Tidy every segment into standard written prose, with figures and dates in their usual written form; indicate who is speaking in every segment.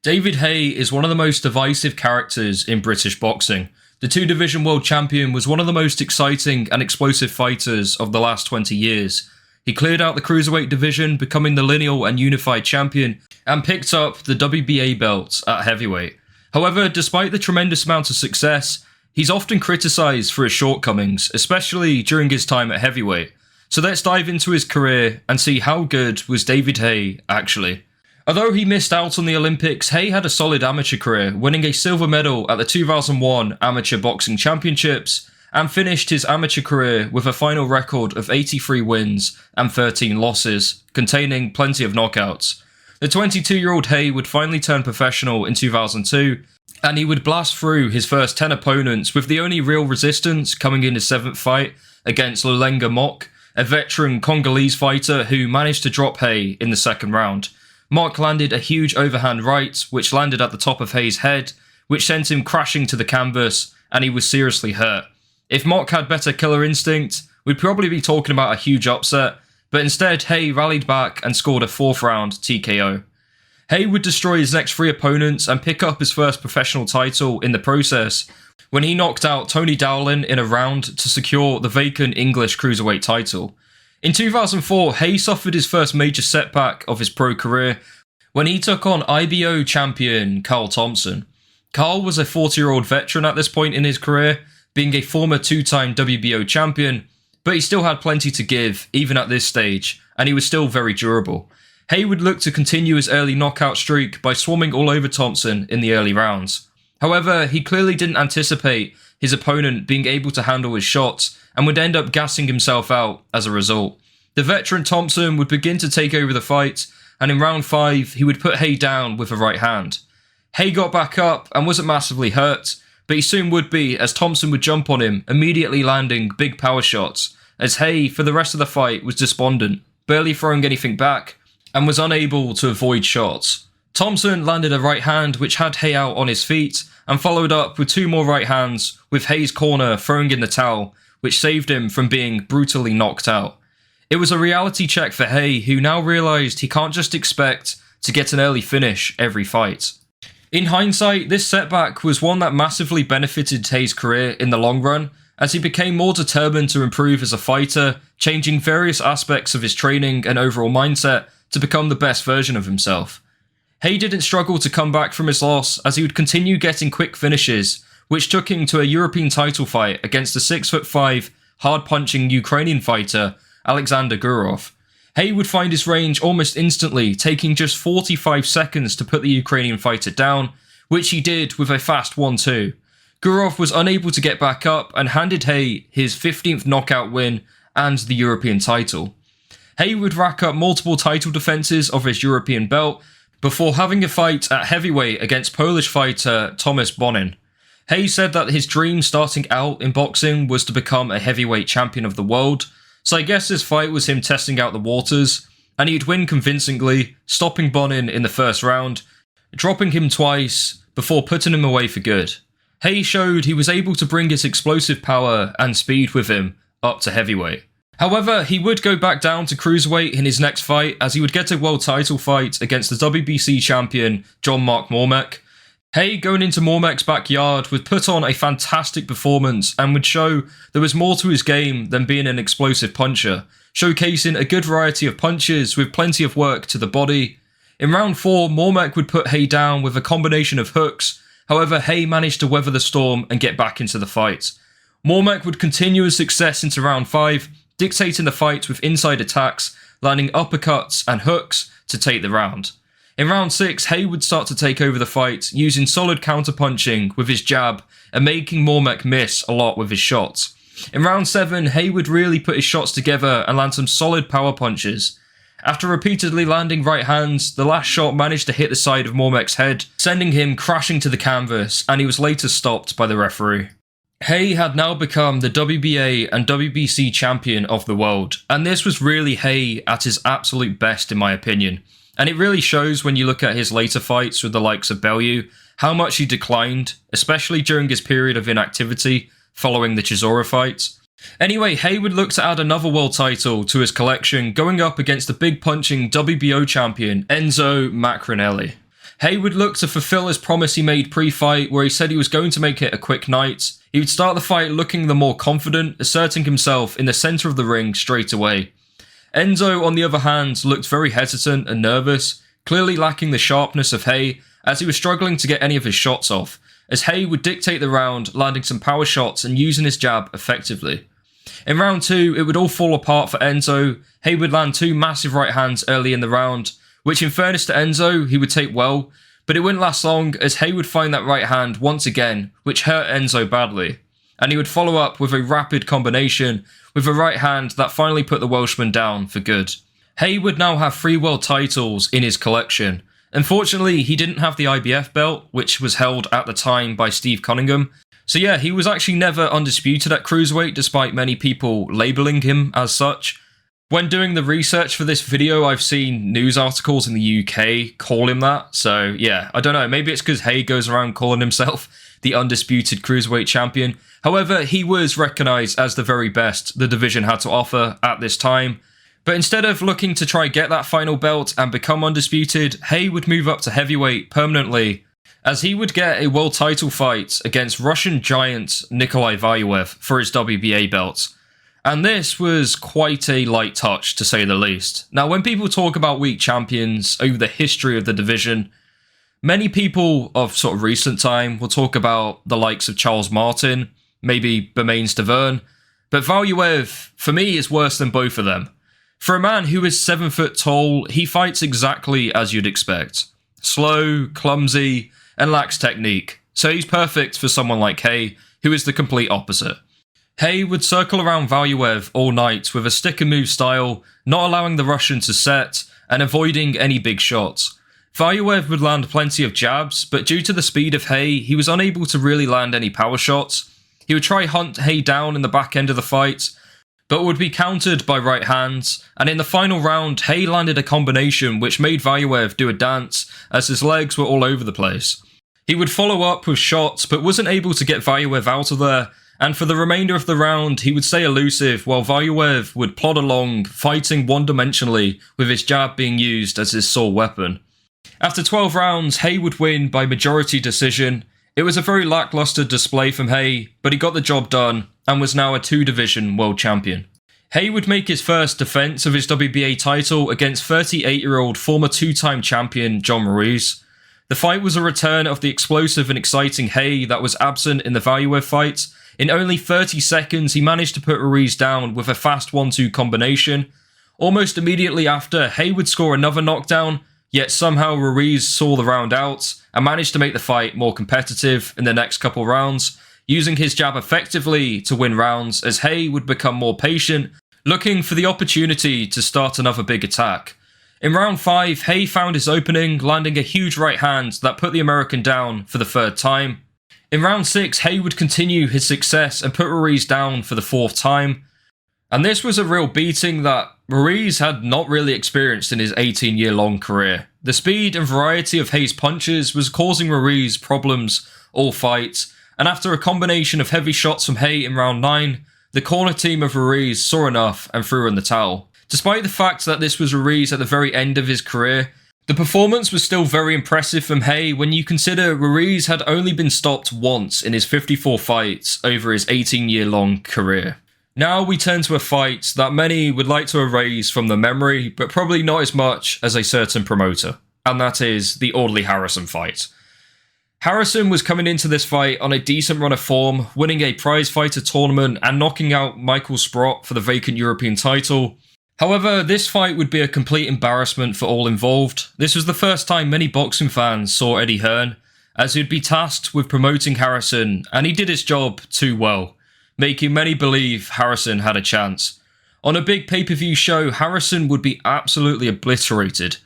Speaker 1: David Haye is one of the most divisive characters in British boxing. The two-division world champion was one of the most exciting and explosive fighters of the last 20 years. He cleared out the cruiserweight division, becoming the lineal and unified champion, and picked up the WBA belt at heavyweight. However, despite the tremendous amount of success, he's often criticised for his shortcomings, especially during his time at heavyweight. So let's dive into his career and see how good was David Haye actually. Although he missed out on the Olympics, Haye had a solid amateur career, winning a silver medal at the 2001 Amateur Boxing Championships and finished his amateur career with a final record of 83 wins and 13 losses, containing plenty of knockouts. The 22-year-old Haye would finally turn professional in 2002, and he would blast through his first 10 opponents, with the only real resistance coming in his 7th fight against Lulenga Mok, a veteran Congolese fighter who managed to drop Haye in the second round. Mok landed a huge overhand right, which landed at the top of Haye's head, which sent him crashing to the canvas, and he was seriously hurt. If Mok had better killer instinct, we'd probably be talking about a huge upset, but instead Haye rallied back and scored a 4th round TKO. Haye would destroy his next 3 opponents and pick up his first professional title in the process, when he knocked out Tony Dowling in a round to secure the vacant English cruiserweight title. In 2004, Haye suffered his first major setback of his pro career when he took on IBO champion Carl Thompson. Carl was a 40-year-old veteran at this point in his career, being a former 2-time WBO champion, but he still had plenty to give even at this stage, and he was still very durable. Haye would look to continue his early knockout streak by swarming all over Thompson in the early rounds. However, he clearly didn't anticipate his opponent being able to handle his shots and would end up gassing himself out as a result. The veteran Thompson would begin to take over the fight, and in round 5 he would put Haye down with a right hand. Haye got back up and wasn't massively hurt, but he soon would be, as Thompson would jump on him, immediately landing big power shots, as Haye for the rest of the fight was despondent, barely throwing anything back, and was unable to avoid shots. Thompson landed a right hand which had Haye out on his feet, and followed up with 2 more right hands, with Haye's corner throwing in the towel, which saved him from being brutally knocked out. It was a reality check for Haye, who now realised he can't just expect to get an early finish every fight. In hindsight, this setback was one that massively benefited Haye's career in the long run, as he became more determined to improve as a fighter, changing various aspects of his training and overall mindset to become the best version of himself. Haye didn't struggle to come back from his loss, as he would continue getting quick finishes, which took him to a European title fight against the 6'5", hard-punching Ukrainian fighter Alexander Gurov. Haye would find his range almost instantly, taking just 45 seconds to put the Ukrainian fighter down, which he did with a fast 1-2. Gurov was unable to get back up and handed Haye his 15th knockout win and the European title. Haye would rack up multiple title defences of his European belt before having a fight at heavyweight against Polish fighter Tomasz Bonin. Haye said that his dream starting out in boxing was to become a heavyweight champion of the world, so I guess this fight was him testing out the waters, and he'd win convincingly, stopping Bonin in the first round, dropping him twice before putting him away for good. Haye showed he was able to bring his explosive power and speed with him up to heavyweight. However, he would go back down to cruiserweight in his next fight, as he would get a world title fight against the WBC champion John-Mark Mormek. Haye, going into Mormek's backyard, would put on a fantastic performance and would show there was more to his game than being an explosive puncher, showcasing a good variety of punches with plenty of work to the body. In round 4, Mormek would put Haye down with a combination of hooks, however Haye managed to weather the storm and get back into the fight. Mormek would continue his success into round 5, dictating the fight with inside attacks, landing uppercuts and hooks to take the round. In round 6, Haye would start to take over the fight, using solid counter-punching with his jab and making Mormek miss a lot with his shots. In round 7, Haye would really put his shots together and land some solid power punches. After repeatedly landing right hands, the last shot managed to hit the side of Mormek's head, sending him crashing to the canvas, and he was later stopped by the referee. Haye had now become the WBA and WBC champion of the world, and this was really Haye at his absolute best in my opinion. And it really shows when you look at his later fights with the likes of Bellew, how much he declined, especially during his period of inactivity following the Chisora fights. Anyway, Haye would look to add another world title to his collection, going up against the big punching WBO champion Enzo Maccarinelli. Haye would look to fulfill his promise he made pre-fight, where he said he was going to make it a quick night. He would start the fight looking the more confident, asserting himself in the centre of the ring straight away. Enzo, on the other hand, looked very hesitant and nervous, clearly lacking the sharpness of Haye, as he was struggling to get any of his shots off, as Haye would dictate the round, landing some power shots and using his jab effectively. In round 2, it would all fall apart for Enzo. Haye would land 2 massive right hands early in the round, which in fairness to Enzo, he would take well, but it wouldn't last long as Haye would find that right hand once again, which hurt Enzo badly. And he would follow up with a rapid combination with a right hand that finally put the Welshman down for good. Haye would now have 3 world titles in his collection. Unfortunately, he didn't have the IBF belt, which was held at the time by Steve Cunningham. So yeah, he was actually never undisputed at cruiserweight, despite many people labelling him as such. When doing the research for this video, I've seen news articles in the UK call him that. So yeah, I don't know, maybe it's because Haye goes around calling himself the undisputed cruiserweight champion. However, he was recognised as the very best the division had to offer at this time. But instead of looking to try get that final belt and become undisputed, Haye would move up to heavyweight permanently, as he would get a world title fight against Russian giant Nikolai Valuev for his WBA belt. And this was quite a light touch, to say the least. Now, when people talk about weak champions over the history of the division, many people of sort of recent time will talk about the likes of Charles Martin, maybe Bermain Stavern, but Valuev, for me, is worse than both of them. For a man who is 7 foot tall, he fights exactly as you'd expect. Slow, clumsy, and lacks technique. So he's perfect for someone like Haye, who is the complete opposite. Haye would circle around Valuev all night with a stick and move style, not allowing the Russian to set, and avoiding any big shots. Valuev would land plenty of jabs, but due to the speed of Haye, he was unable to really land any power shots. He would try hunt Haye down in the back end of the fight, but would be countered by right hands, and in the final round, Haye landed a combination which made Valuev do a dance as his legs were all over the place. He would follow up with shots, but wasn't able to get Valuev out of there, and for the remainder of the round, he would stay elusive while Valuev would plod along, fighting one-dimensionally with his jab being used as his sole weapon. After 12 rounds, Haye would win by majority decision. It was a very lackluster display from Haye, but he got the job done and was now a 2-division world champion. Haye would make his first defence of his WBA title against 38-year-old former 2-time champion John Ruiz. The fight was a return of the explosive and exciting Haye that was absent in the Valuev fight. In only 30 seconds, he managed to put Ruiz down with a fast 1-2 combination. Almost immediately after, Haye would score another knockdown, yet somehow Ruiz saw the round out and managed to make the fight more competitive in the next couple rounds, using his jab effectively to win rounds as Haye would become more patient, looking for the opportunity to start another big attack. In round 5, Haye found his opening, landing a huge right hand that put the American down for the 3rd time. In round 6, Haye would continue his success and put Ruiz down for the 4th time. And this was a real beating that Ruiz had not really experienced in his 18-year-long career. The speed and variety of Haye's punches was causing Ruiz problems all fight, and after a combination of heavy shots from Haye in round 9, the corner team of Ruiz saw enough and threw in the towel. Despite the fact that this was Ruiz at the very end of his career, the performance was still very impressive from Haye when you consider Ruiz had only been stopped once in his 54 fights over his 18-year-long career. Now we turn to a fight that many would like to erase from their memory, but probably not as much as a certain promoter, and that is the Audley Harrison fight. Harrison was coming into this fight on a decent run of form, winning a prize fighter tournament and knocking out Michael Sprott for the vacant European title. However, this fight would be a complete embarrassment for all involved. This was the first time many boxing fans saw Eddie Hearn, as he'd be tasked with promoting Harrison, and he did his job too well, making many believe Harrison had a chance. On a big pay-per-view show, Harrison would be absolutely obliterated.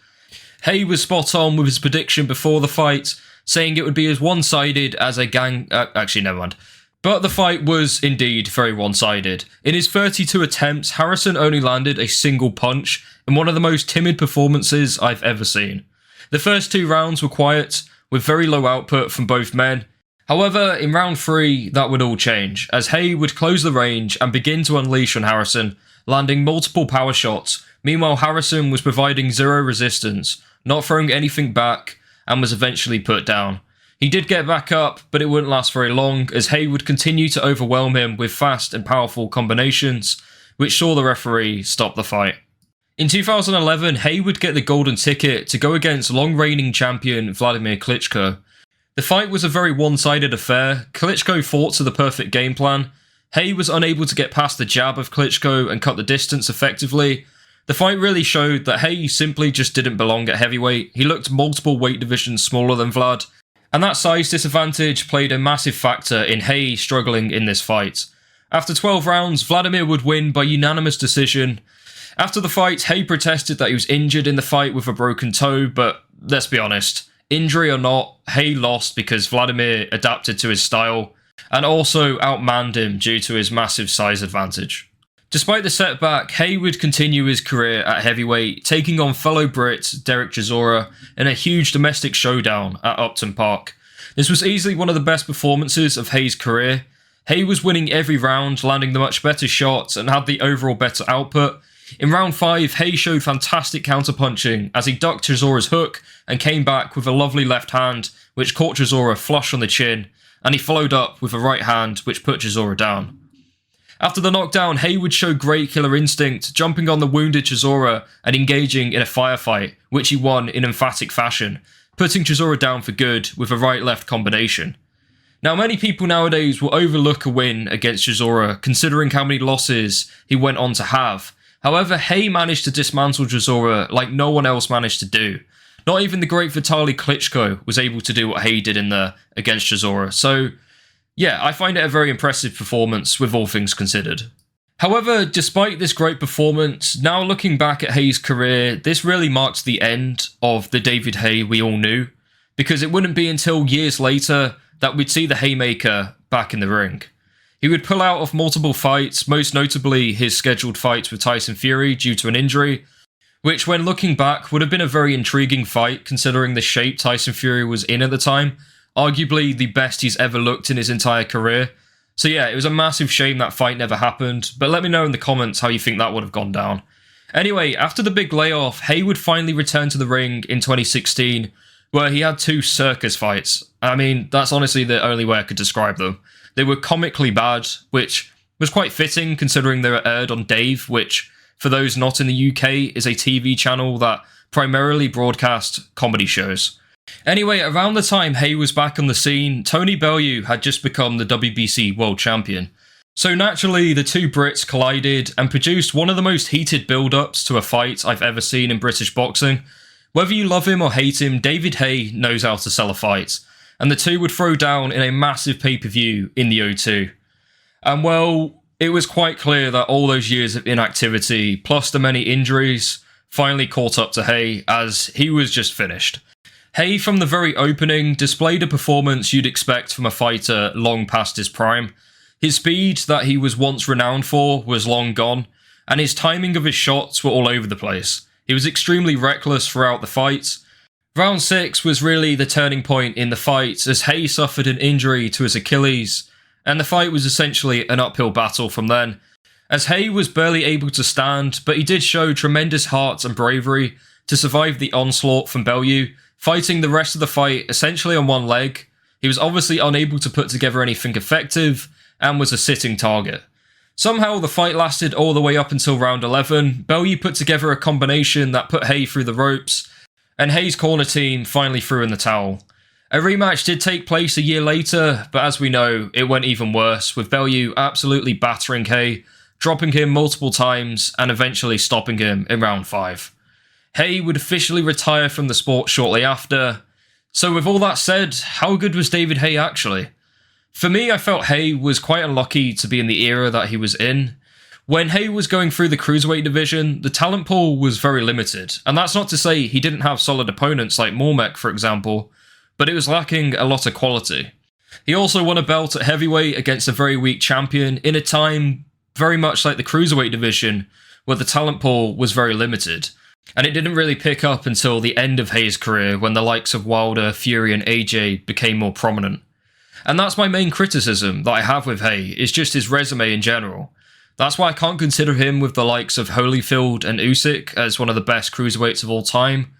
Speaker 1: Haye was spot on with his prediction before the fight, saying it would be as one-sided as a gang... actually, never mind. But the fight was indeed very one-sided. In his 32 attempts, Harrison only landed a single punch in one of the most timid performances I've ever seen. The first 2 rounds were quiet, with very low output from both men. However, in round 3, that would all change, as Haye would close the range and begin to unleash on Harrison, landing multiple power shots. Meanwhile, Harrison was providing zero resistance, not throwing anything back, and was eventually put down. He did get back up, but it wouldn't last very long, as Haye would continue to overwhelm him with fast and powerful combinations, which saw the referee stop the fight. In 2011, Haye would get the golden ticket to go against long-reigning champion Vladimir Klitschko. The fight was a very one-sided affair. Klitschko fought to the perfect game plan. Haye was unable to get past the jab of Klitschko and cut the distance effectively. The fight really showed that Haye simply just didn't belong at heavyweight. He looked multiple weight divisions smaller than Vlad, and that size disadvantage played a massive factor in Haye struggling in this fight. After 12 rounds, Vladimir would win by unanimous decision. After the fight, Haye protested that he was injured in the fight with a broken toe, but let's be honest, injury or not, Haye lost because Vladimir adapted to his style and also outmanned him due to his massive size advantage. Despite the setback, Haye would continue his career at heavyweight, taking on fellow Brit Derek Chisora in a huge domestic showdown at Upton Park. This was easily one of the best performances of Haye's career. Haye was winning every round, landing the much better shots and had the overall better output. In round 5, Haye showed fantastic counterpunching as he ducked Chisora's hook and came back with a lovely left hand which caught Chisora flush on the chin, and he followed up with a right hand which put Chisora down. After the knockdown, Haye would show great killer instinct, jumping on the wounded Chisora and engaging in a firefight, which he won in emphatic fashion, putting Chisora down for good with a right-left combination. Now, many people nowadays will overlook a win against Chisora, considering how many losses he went on to have. However, Haye managed to dismantle Chisora like no one else managed to do. Not even the great Vitaly Klitschko was able to do what Haye did in there against Chisora. So, yeah, I find it a very impressive performance with all things considered. However, despite this great performance, now looking back at Haye's career, this really marks the end of the David Haye we all knew, because it wouldn't be until years later that we'd see the Haymaker back in the ring. He would pull out of multiple fights, most notably his scheduled fight with Tyson Fury due to an injury, which when looking back would have been a very intriguing fight considering the shape Tyson Fury was in at the time, arguably the best he's ever looked in his entire career. So yeah, it was a massive shame that fight never happened, but let me know in the comments how you think that would have gone down. Anyway, after the big layoff, Haye would finally return to the ring in 2016, where he had 2 circus fights. I mean, that's honestly the only way I could describe them. They were comically bad, which was quite fitting considering they were aired on Dave, which, for those not in the UK, is a TV channel that primarily broadcast comedy shows. Anyway, around the time Haye was back on the scene, Tony Bellew had just become the WBC World Champion. So naturally, the two Brits collided and produced one of the most heated build-ups to a fight I've ever seen in British boxing. Whether you love him or hate him, David Haye knows how to sell a fight, and the two would throw down in a massive pay-per-view in the O2. And well, it was quite clear that all those years of inactivity, plus the many injuries, finally caught up to Haye, as he was just finished. Haye, from the very opening, displayed a performance you'd expect from a fighter long past his prime. His speed, that he was once renowned for, was long gone, and his timing of his shots were all over the place. He was extremely reckless throughout the fight. Round 6 was really the turning point in the fight, as Haye suffered an injury to his Achilles, and the fight was essentially an uphill battle from then, as Haye was barely able to stand, but he did show tremendous heart and bravery to survive the onslaught from Bellew, fighting the rest of the fight essentially on one leg. He was obviously unable to put together anything effective, and was a sitting target. Somehow the fight lasted all the way up until round 11. Bellew put together a combination that put Haye through the ropes, and Haye's corner team finally threw in the towel. A rematch did take place a year later, but as we know, it went even worse, with Bellew absolutely battering Haye, dropping him multiple times, and eventually stopping him in round 5. Haye would officially retire from the sport shortly after. So with all that said, how good was David Haye actually? For me, I felt Haye was quite unlucky to be in the era that he was in. When Haye was going through the cruiserweight division, the talent pool was very limited, and that's not to say he didn't have solid opponents like Mormek, for example, but it was lacking a lot of quality. He also won a belt at heavyweight against a very weak champion in a time very much like the cruiserweight division, where the talent pool was very limited, and it didn't really pick up until the end of Haye's career when the likes of Wilder, Fury and AJ became more prominent. And that's my main criticism that I have with Haye, is just his resume in general. That's why I can't consider him with the likes of Holyfield and Usyk as one of the best cruiserweights of all time.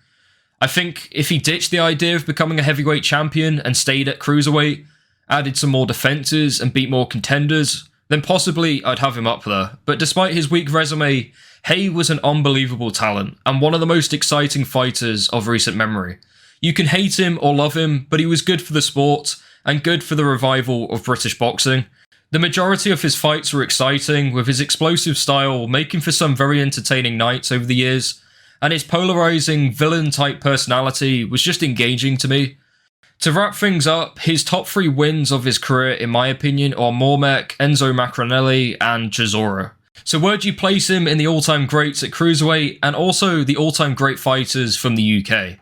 Speaker 1: I think if he ditched the idea of becoming a heavyweight champion and stayed at cruiserweight, added some more defenses and beat more contenders, then possibly I'd have him up there. But despite his weak resume, Haye was an unbelievable talent and one of the most exciting fighters of recent memory. You can hate him or love him, but he was good for the sport and good for the revival of British boxing. The majority of his fights were exciting, with his explosive style making for some very entertaining nights over the years, and his polarizing villain-type personality was just engaging to me. To wrap things up, his top 3 wins of his career, in my opinion, are Mormek, Enzo Maccarinelli, and Chisora. So where do you place him in the all-time greats at cruiserweight, and also the all-time great fighters from the UK?